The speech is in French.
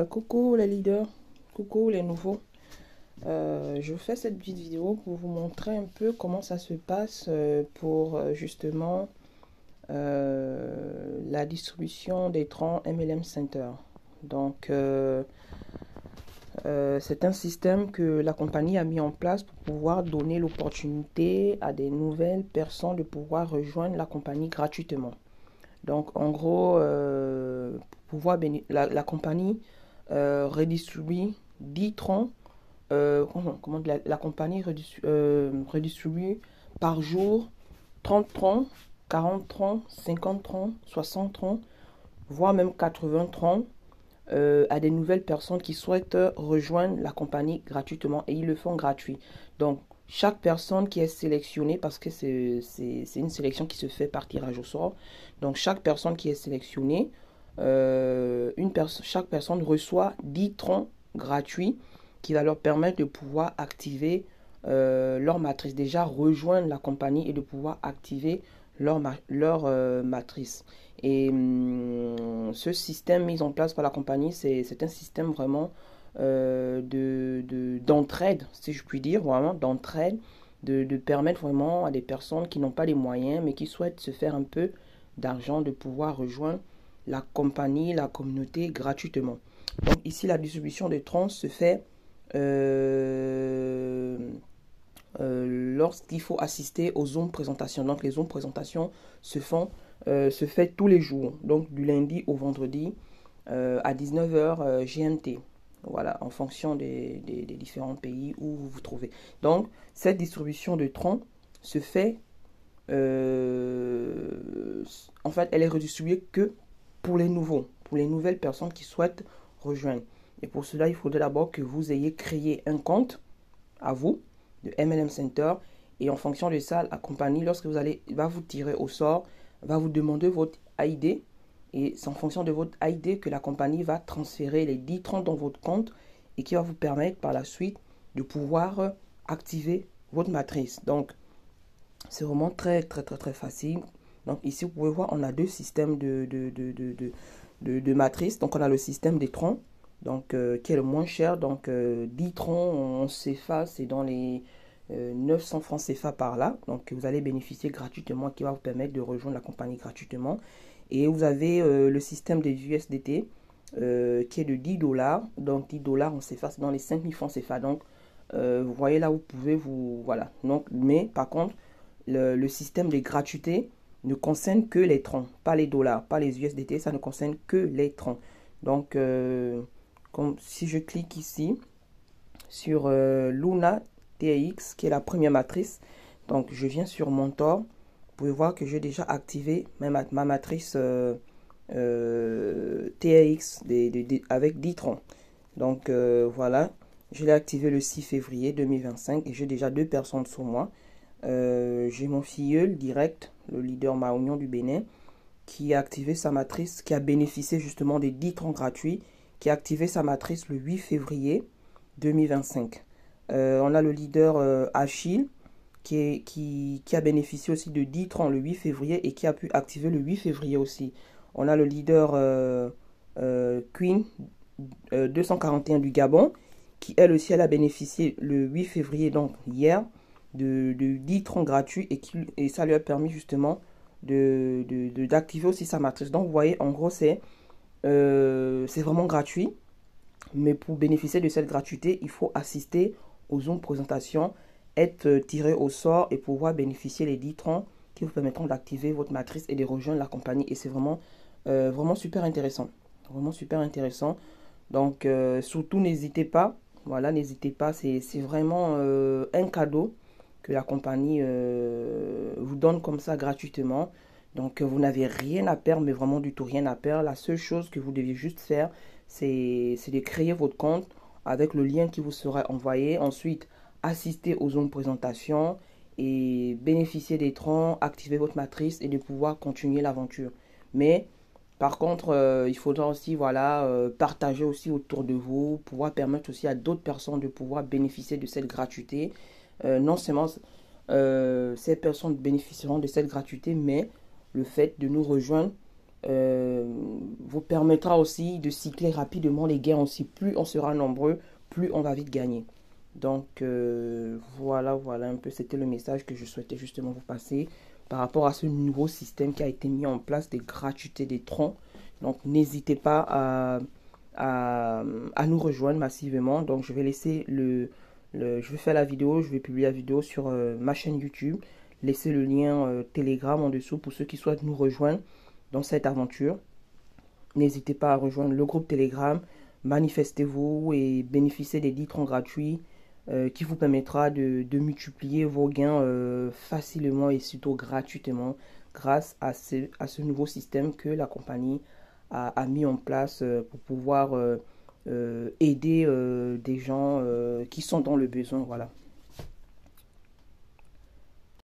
Coucou les leaders, coucou les nouveaux. Je fais cette petite vidéo pour vous montrer un peu comment ça se passe pour justement la distribution des troncs MLM Center. Donc, c'est un système que la compagnie a mis en place pour pouvoir donner l'opportunité à des nouvelles personnes de pouvoir rejoindre la compagnie gratuitement. Donc, en gros, pour pouvoir la compagnie redistribue 10 troncs. La compagnie redistribue par jour 30 troncs, 40 troncs, 50 troncs, 60 troncs, voire même 80 troncs à des nouvelles personnes qui souhaitent rejoindre la compagnie gratuitement et ils le font gratuit. Donc, chaque personne qui est sélectionnée, parce que c'est une sélection qui se fait par tirage au sort, donc chaque personne qui est sélectionnée, chaque personne reçoit 10 troncs gratuits qui va leur permettre de pouvoir activer leur matrice, déjà rejoindre la compagnie et de pouvoir activer leur matrice. Et ce système mis en place par la compagnie, c'est un système vraiment d'entraide, si je puis dire, vraiment d'entraide, de permettre vraiment à des personnes qui n'ont pas les moyens, mais qui souhaitent se faire un peu d'argent, de pouvoir rejoindre la compagnie, la communauté gratuitement. Donc ici, la distribution de troncs se fait lorsqu'il faut assister aux zooms présentations. Donc les zooms présentations se fait tous les jours, donc du lundi au vendredi à 19h GMT. Voilà, en fonction des différents pays où vous vous trouvez. Donc, cette distribution de troncs se fait, en fait, elle est redistribuée que pour les nouveaux, pour les nouvelles personnes qui souhaitent rejoindre. Et pour cela, il faudrait d'abord que vous ayez créé un compte à vous de MLM Center. Et en fonction de ça, la compagnie, lorsque va vous tirer au sort, va vous demander votre ID. Et c'est en fonction de votre ID que la compagnie va transférer les 10 troncs dans votre compte et qui va vous permettre par la suite de pouvoir activer votre matrice. Donc, c'est vraiment très, très, très, très facile. Donc, ici, vous pouvez voir, on a deux systèmes de matrices. Donc, on a le système des troncs, donc, qui est le moins cher. Donc, 10 troncs en CFA, c'est dans les 900 francs CFA par là. Donc, vous allez bénéficier gratuitement, qui va vous permettre de rejoindre la compagnie gratuitement. Et vous avez le système des USDT qui est de 10 dollars. Donc 10 dollars en CFA, c'est dans les 5000 francs CFA. Donc vous voyez là, vous pouvez vous... Voilà. Donc, mais par contre, le système de gratuité ne concerne que les troncs, pas les dollars, pas les USDT. Ça ne concerne que les troncs. Donc, comme si je clique ici sur Luna TX, qui est la première matrice. Donc, je viens sur Mentor. Vous pouvez voir que j'ai déjà activé ma matrice TRX avec 10 troncs. Donc voilà, je l'ai activé le 6 février 2025 et j'ai déjà 2 personnes sur moi. J'ai mon filleul direct, le leader Maoignon du Bénin, qui a activé sa matrice, qui a bénéficié justement des 10 troncs gratuits, qui a activé sa matrice le 8 février 2025. On a le leader Achille, qui a bénéficié aussi de 10 troncs le 8 février et qui a pu activer le 8 février aussi. On a le leader Queen 241 du Gabon qui elle aussi elle a bénéficié le 8 février, donc hier, de 10 troncs gratuits et ça lui a permis justement d'activer aussi sa matrice. Donc vous voyez, en gros c'est vraiment gratuit, mais pour bénéficier de cette gratuité, il faut assister aux Zoom présentations, être tiré au sort et pouvoir bénéficier les 10 troncs qui vous permettront d'activer votre matrice et de rejoindre la compagnie. Et c'est vraiment super intéressant. Vraiment super intéressant. Donc, surtout, n'hésitez pas. Voilà, n'hésitez pas. C'est vraiment un cadeau que la compagnie vous donne comme ça gratuitement. Donc, vous n'avez rien à perdre, mais vraiment du tout rien à perdre. La seule chose que vous devez juste faire, c'est de créer votre compte avec le lien qui vous sera envoyé. Ensuite, assister aux zones présentation et bénéficier des troncs, activer votre matrice et de pouvoir continuer l'aventure. Mais par contre, il faudra aussi voilà, partager aussi autour de vous, pouvoir permettre aussi à d'autres personnes de pouvoir bénéficier de cette gratuité. Non seulement ces personnes bénéficieront de cette gratuité, mais le fait de nous rejoindre vous permettra aussi de cycler rapidement les gains aussi. Plus on sera nombreux, plus on va vite gagner. Donc voilà un peu, c'était le message que je souhaitais justement vous passer par rapport à ce nouveau système qui a été mis en place de gratuité des troncs. Donc n'hésitez pas à nous rejoindre massivement. Donc je vais laisser je vais faire la vidéo, je vais publier la vidéo sur ma chaîne YouTube. Laissez le lien Telegram en dessous pour ceux qui souhaitent nous rejoindre dans cette aventure. N'hésitez pas à rejoindre le groupe Telegram. Manifestez-vous et bénéficiez des 10 troncs gratuits qui vous permettra de multiplier vos gains facilement et surtout gratuitement grâce à ce nouveau système que la compagnie a mis en place pour pouvoir aider des gens qui sont dans le besoin. Voilà.